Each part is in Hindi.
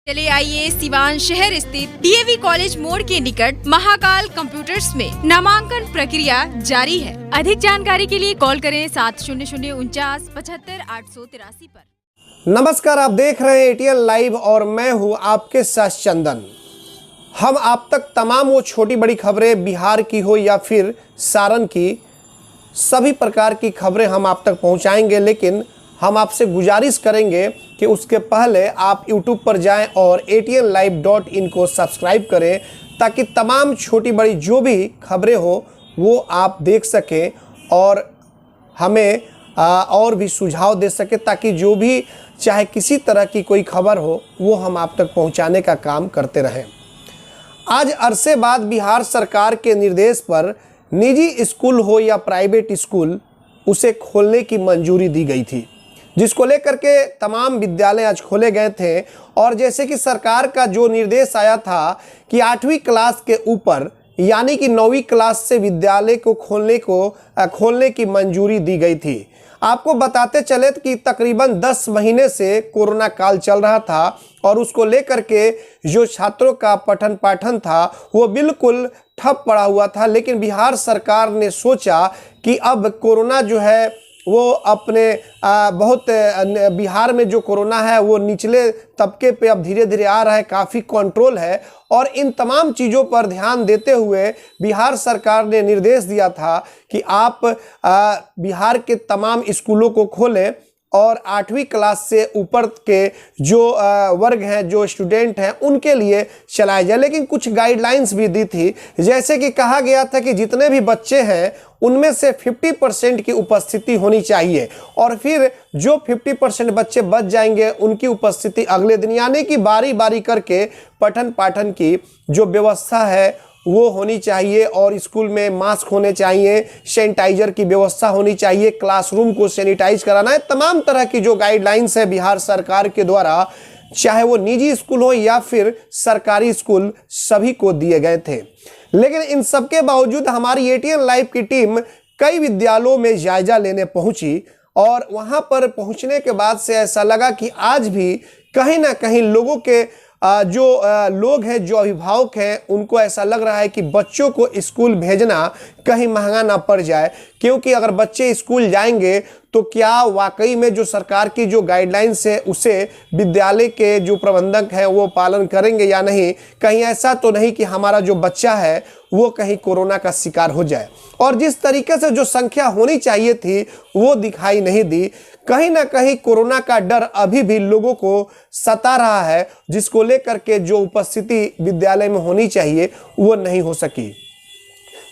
चले आइए सिवान शहर स्थित डीएवी कॉलेज मोड़ के निकट महाकाल कंप्यूटर्स में नामांकन प्रक्रिया जारी है। अधिक जानकारी के लिए कॉल करें 700949 75 883 पर। नमस्कार, आप देख रहे हैं एटीएन लाइव और मैं हूं आपके साथ चंदन। हम आप तक तमाम वो छोटी बड़ी खबरें बिहार की हो या फिर सारण की, सभी प्रकार की खबरें हम आप तक पहुंचाएंगे, लेकिन हम आपसे गुजारिश करेंगे कि उसके पहले आप YouTube पर जाएं और atnlive.in को सब्सक्राइब करें ताकि तमाम छोटी बड़ी जो भी खबरें हो वो आप देख सकें और हमें और भी सुझाव दे सकें, ताकि जो भी चाहे किसी तरह की कोई खबर हो वो हम आप तक पहुंचाने का काम करते रहें। आज अरसे बाद बिहार सरकार के निर्देश पर निजी स्कूल हो या प्राइवेट स्कूल, उसे खोलने की मंजूरी दी गई थी, जिसको लेकर के तमाम विद्यालय आज खोले गए थे। और जैसे कि सरकार का जो निर्देश आया था कि 8वीं क्लास के ऊपर यानी कि 9वीं क्लास से विद्यालय को खोलने की मंजूरी दी गई थी। आपको बताते चले कि तकरीबन 10 महीने से कोरोना काल चल रहा था और उसको लेकर के जो छात्रों का पठन पाठन था वो बिल्कुल ठप पड़ा हुआ था। लेकिन बिहार सरकार ने सोचा कि अब कोरोना जो है वो अपने बहुत बिहार में जो कोरोना है वो निचले तबके पे अब धीरे धीरे आ रहा है, काफ़ी कंट्रोल है। और इन तमाम चीज़ों पर ध्यान देते हुए बिहार सरकार ने निर्देश दिया था कि आप बिहार के तमाम स्कूलों को खोलें और 8वीं क्लास से ऊपर के जो वर्ग हैं, जो स्टूडेंट हैं, उनके लिए चलाया जाए। लेकिन कुछ गाइडलाइंस भी दी थी, जैसे कि कहा गया था कि जितने भी बच्चे हैं उनमें से 50% की उपस्थिति होनी चाहिए और फिर जो 50% बच्चे बच जाएंगे उनकी उपस्थिति अगले दिन, यानी कि बारी बारी करके पठन पाठन की जो व्यवस्था है वो होनी चाहिए। और स्कूल में मास्क होने चाहिए, सैनिटाइजर की व्यवस्था होनी चाहिए, क्लासरूम को सैनिटाइज कराना है। तमाम तरह की जो गाइडलाइंस है बिहार सरकार के द्वारा, चाहे वो निजी स्कूल हो या फिर सरकारी स्कूल, सभी को दिए गए थे। लेकिन इन सब के बावजूद हमारी एटीएन लाइव की टीम कई विद्यालयों में जायजा लेने पहुंची और वहां पर पहुंचने के बाद से ऐसा लगा कि आज भी कहीं ना कहीं लोगों के जो लोग हैं, जो अभिभावक हैं, उनको ऐसा लग रहा है कि बच्चों को स्कूल भेजना कहीं महंगा ना पड़ जाए। क्योंकि अगर बच्चे स्कूल जाएंगे तो क्या वाकई में जो सरकार की जो गाइडलाइंस है उसे विद्यालय के जो प्रबंधक हैं वो पालन करेंगे या नहीं। कहीं ऐसा तो नहीं कि हमारा जो बच्चा है वो कहीं कोरोना का शिकार हो जाए। और जिस तरीके से जो संख्या होनी चाहिए थी वो दिखाई नहीं दी। कहीं ना कहीं कोरोना का डर अभी भी लोगों को सता रहा है, जिसको लेकर के जो उपस्थिति विद्यालय में होनी चाहिए वो नहीं हो सकी।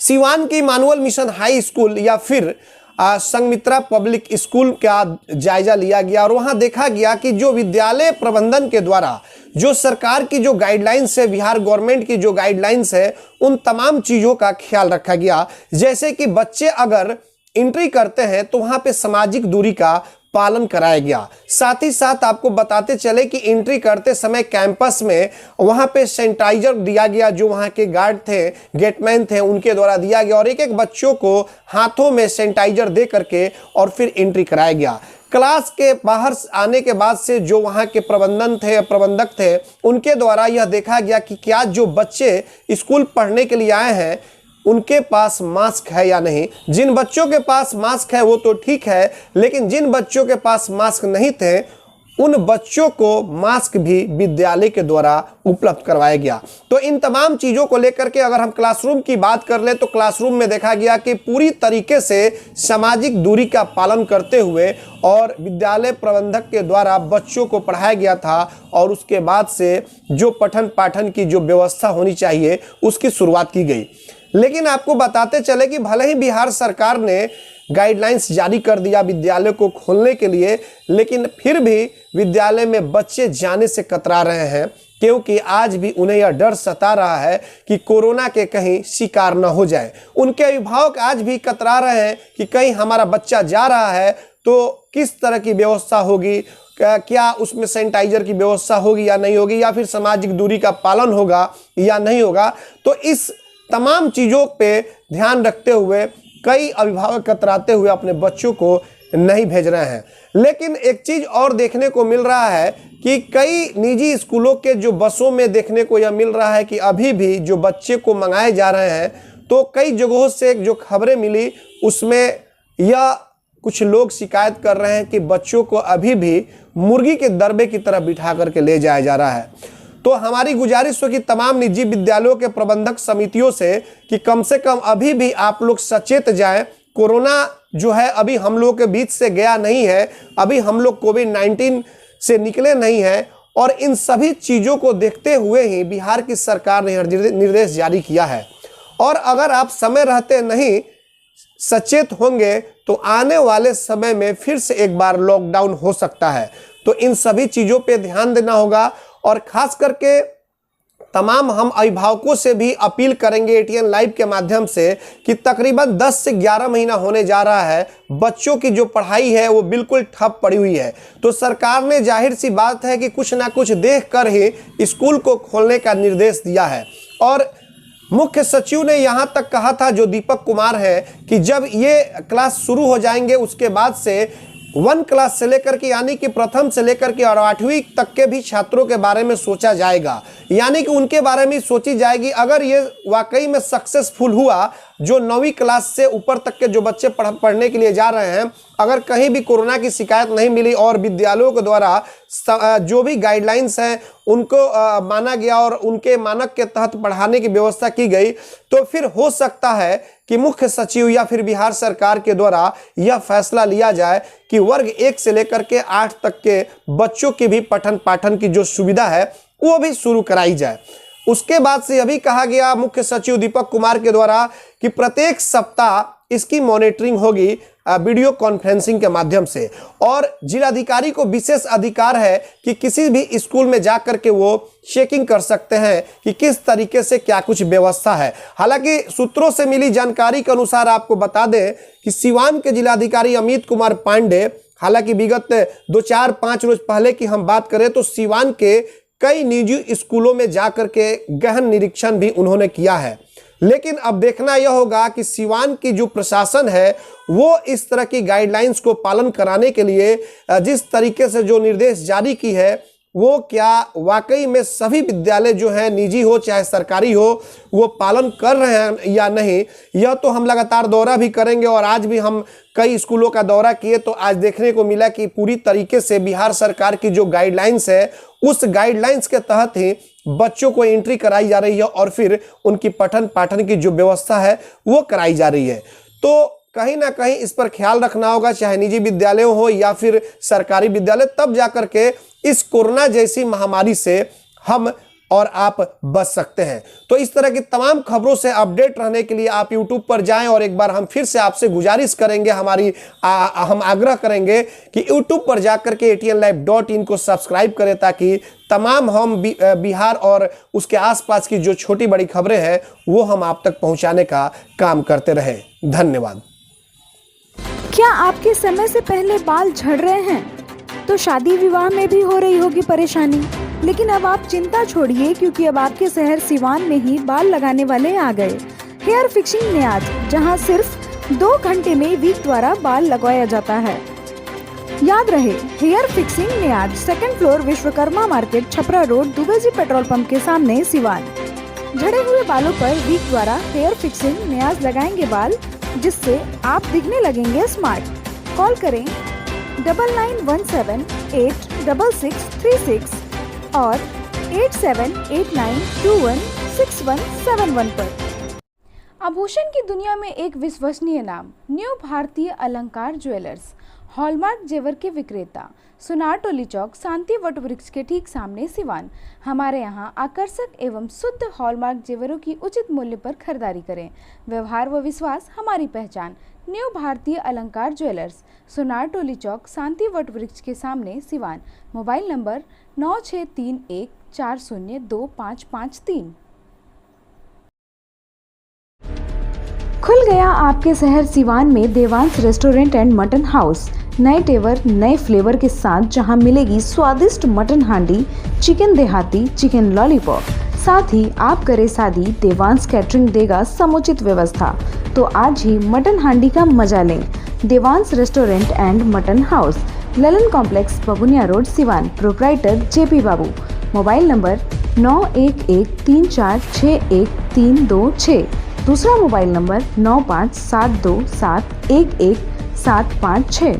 सिवान की इमानुअल मिशन हाई स्कूल या फिर संघमित्रा पब्लिक स्कूल का जायजा लिया गया और वहां देखा गया कि जो विद्यालय प्रबंधन के द्वारा जो सरकार की जो गाइडलाइंस है, बिहार गवर्नमेंट की जो गाइडलाइंस है, उन तमाम चीज़ों का ख्याल रखा गया। जैसे कि बच्चे अगर एंट्री करते हैं तो वहां पे सामाजिक दूरी का पालन कराया गया। साथ ही साथ आपको बताते चले कि एंट्री करते समय कैंपस में वहां पे सैनिटाइजर दिया गया, जो वहां के गार्ड थे, गेटमैन थे, उनके द्वारा दिया गया और एक एक बच्चों को हाथों में सैनिटाइजर दे करके और फिर एंट्री कराया गया। क्लास के बाहर आने के बाद से जो वहाँ के प्रबंधक थे, उनके द्वारा यह देखा गया कि क्या जो बच्चे स्कूल पढ़ने के लिए आए हैं उनके पास मास्क है या नहीं। जिन बच्चों के पास मास्क है वो तो ठीक है, लेकिन जिन बच्चों के पास मास्क नहीं थे उन बच्चों को मास्क भी विद्यालय के द्वारा उपलब्ध करवाया गया। तो इन तमाम चीज़ों को लेकर के अगर हम क्लासरूम की बात कर ले तो क्लासरूम में देखा गया कि पूरी तरीके से सामाजिक दूरी का पालन करते हुए और विद्यालय प्रबंधक के द्वारा बच्चों को पढ़ाया गया था और उसके बाद से जो पठन पाठन की जो व्यवस्था होनी चाहिए उसकी शुरुआत की गई। लेकिन आपको बताते चले कि भले ही बिहार सरकार ने गाइडलाइंस जारी कर दिया विद्यालय को खोलने के लिए, लेकिन फिर भी विद्यालय में बच्चे जाने से कतरा रहे हैं, क्योंकि आज भी उन्हें यह डर सता रहा है कि कोरोना के कहीं शिकार न हो जाए। उनके अभिभावक आज भी कतरा रहे हैं कि कहीं हमारा बच्चा जा रहा है तो किस तरह की व्यवस्था होगी, क्या उसमें सैनिटाइजर की व्यवस्था होगी या नहीं होगी, या फिर सामाजिक दूरी का पालन होगा या नहीं होगा। तो इस तमाम चीज़ों पे ध्यान रखते हुए कई अभिभावक कतराते हुए अपने बच्चों को नहीं भेज रहे हैं। लेकिन एक चीज और देखने को मिल रहा है कि कई निजी स्कूलों के जो बसों में देखने को यह मिल रहा है कि अभी भी जो बच्चे को मंगाए जा रहे हैं, तो कई जगहों से जो खबरें मिली उसमें यह कुछ लोग शिकायत कर रहे हैं कि बच्चों को अभी भी मुर्गी के दरबे की तरह बिठा करके ले जाया जा रहा है। तो हमारी गुजारिश हो कि तमाम निजी विद्यालयों के प्रबंधक समितियों से कि कम से कम अभी भी आप लोग सचेत जाएं। कोरोना जो है अभी हम लोगों के बीच से गया नहीं है, अभी हम लोग कोविड-19 से निकले नहीं हैं, और इन सभी चीज़ों को देखते हुए ही बिहार की सरकार ने निर्देश जारी किया है। और अगर आप समय रहते नहीं सचेत होंगे तो आने वाले समय में फिर से एक बार लॉकडाउन हो सकता है। तो इन सभी चीज़ों पे ध्यान देना होगा, और खास करके तमाम हम अभिभावकों से भी अपील करेंगे एटीएन लाइव के माध्यम से कि तकरीबन 10 से 11 महीना होने जा रहा है, बच्चों की जो पढ़ाई है वो बिल्कुल ठप पड़ी हुई है। तो सरकार ने जाहिर सी बात है कि कुछ ना कुछ देख कर ही स्कूल को खोलने का निर्देश दिया है। और मुख्य सचिव ने यहाँ तक कहा था, जो दीपक कुमार है, कि जब ये क्लास शुरू हो जाएंगे उसके बाद से 1 क्लास से लेकर के यानी कि प्रथम से लेकर के और 8वीं तक के भी छात्रों के बारे में सोचा जाएगा, यानी कि उनके बारे में सोची जाएगी। अगर ये वाकई में सक्सेसफुल हुआ, जो 9वीं क्लास से ऊपर तक के जो बच्चे पढ़ने के लिए जा रहे हैं, अगर कहीं भी कोरोना की शिकायत नहीं मिली और विद्यालयों के द्वारा जो भी गाइडलाइंस हैं उनको माना गया और उनके मानक के तहत पढ़ाने की व्यवस्था की गई, तो फिर हो सकता है कि मुख्य सचिव या फिर बिहार सरकार के द्वारा यह फैसला लिया जाए कि वर्ग 1 से लेकर के 8 तक के बच्चों की भी पठन पाठन की जो सुविधा है वो भी शुरू कराई जाए। उसके बाद से यह भी कहा गया मुख्य सचिव दीपक कुमार के द्वारा कि प्रत्येक सप्ताह इसकी मॉनिटरिंग होगी वीडियो कॉन्फ्रेंसिंग के माध्यम से, और जिलाधिकारी को विशेष अधिकार है कि किसी भी स्कूल में जाकर के वो चेकिंग कर सकते हैं कि किस तरीके से क्या कुछ व्यवस्था है। हालांकि सूत्रों से मिली जानकारी के अनुसार आपको बता दें कि सिवान के जिलाधिकारी अमित कुमार पांडे, हालांकि विगत 2-4-5 रोज पहले की हम बात करें तो सिवान के कई निजी स्कूलों में जाकर के गहन निरीक्षण भी उन्होंने किया है। लेकिन अब देखना यह होगा कि सिवान की जो प्रशासन है वो इस तरह की गाइडलाइंस को पालन कराने के लिए जिस तरीके से जो निर्देश जारी की है वो क्या वाकई में सभी विद्यालय जो हैं, निजी हो चाहे सरकारी हो, वो पालन कर रहे हैं या नहीं। यह तो हम लगातार दौरा भी करेंगे, और आज भी हम कई स्कूलों का दौरा किए तो आज देखने को मिला कि पूरी तरीके से बिहार सरकार की जो गाइडलाइंस है उस गाइडलाइंस के तहत ही बच्चों को एंट्री कराई जा रही है और फिर उनकी पठन पाठन की जो व्यवस्था है वो कराई जा रही है। तो कहीं ना कहीं इस पर ख्याल रखना होगा, चाहे निजी विद्यालय हो या फिर सरकारी विद्यालय, तब जाकर के इस कोरोना जैसी महामारी से हम और आप बच सकते हैं। तो इस तरह की तमाम खबरों से अपडेट रहने के लिए आप YouTube पर जाएं, और एक बार हम फिर से आपसे गुजारिश करेंगे, हम आग्रह करेंगे कि YouTube पर जाकर के atnlive.in को सब्सक्राइब करें, ताकि तमाम हम बिहार और उसके आसपास की जो छोटी बड़ी खबरें हैं वो हम आप तक पहुंचाने का काम करते रहें। धन्यवाद। क्या आपके समय से पहले बाल झड़ रहे हैं? तो शादी विवाह में भी हो रही होगी परेशानी, लेकिन अब आप चिंता छोड़िए, क्योंकि अब आपके शहर सिवान में ही बाल लगाने वाले आ गए। हेयर फिक्सिंग नियाज, जहां सिर्फ 2 घंटे में वीक द्वारा बाल लगवाया जाता है। याद रहे, hair fixing Niyaz, 2nd floor, Vishwakarma market, Chhapra road, Dubey ji petrol pump के सामने, सिवान। झड़े हुए बालों पर वीक द्वारा हेयर फिक्सिंग नियाज लगाएंगे बाल, जिससे आप दिखने लगेंगे स्मार्ट। कॉल करें 9917866636 और 8789216171 पर। आभूषण की दुनिया में एक विश्वसनीय नाम, न्यू भारतीय अलंकार ज्वेलर्स, हॉलमार्क जेवर के विक्रेता, सुनार टोली चौक, शांति वट वृक्ष के ठीक सामने, सिवान। हमारे यहाँ आकर्षक एवं शुद्ध हॉलमार्क जेवरों की उचित मूल्य पर खरीदारी करें। व्यवहार व विश्वास हमारी पहचान। न्यू भारतीय अलंकार ज्वेलर्स, सुनार टोली चौक, शांति वट वृक्ष के सामने, सिवान। Mobile number 9631402553। खुल गया आपके शहर सिवान में Devansh restaurant and mutton house, नए तेवर नए फ्लेवर के साथ, जहां मिलेगी स्वादिष्ट मटन हांडी, चिकन देहाती, चिकन लॉलीपॉप। साथ ही आप करे शादी, देवांश कैटरिंग देगा समुचित व्यवस्था। तो आज ही मटन हांडी का मजा लें। Devansh restaurant and mutton house, Lalan complex, Babuniya road, Siwan. Proprietor JP Babu. Mobile number 9113461326। दूसरा मोबाइल नंबर 9572711756।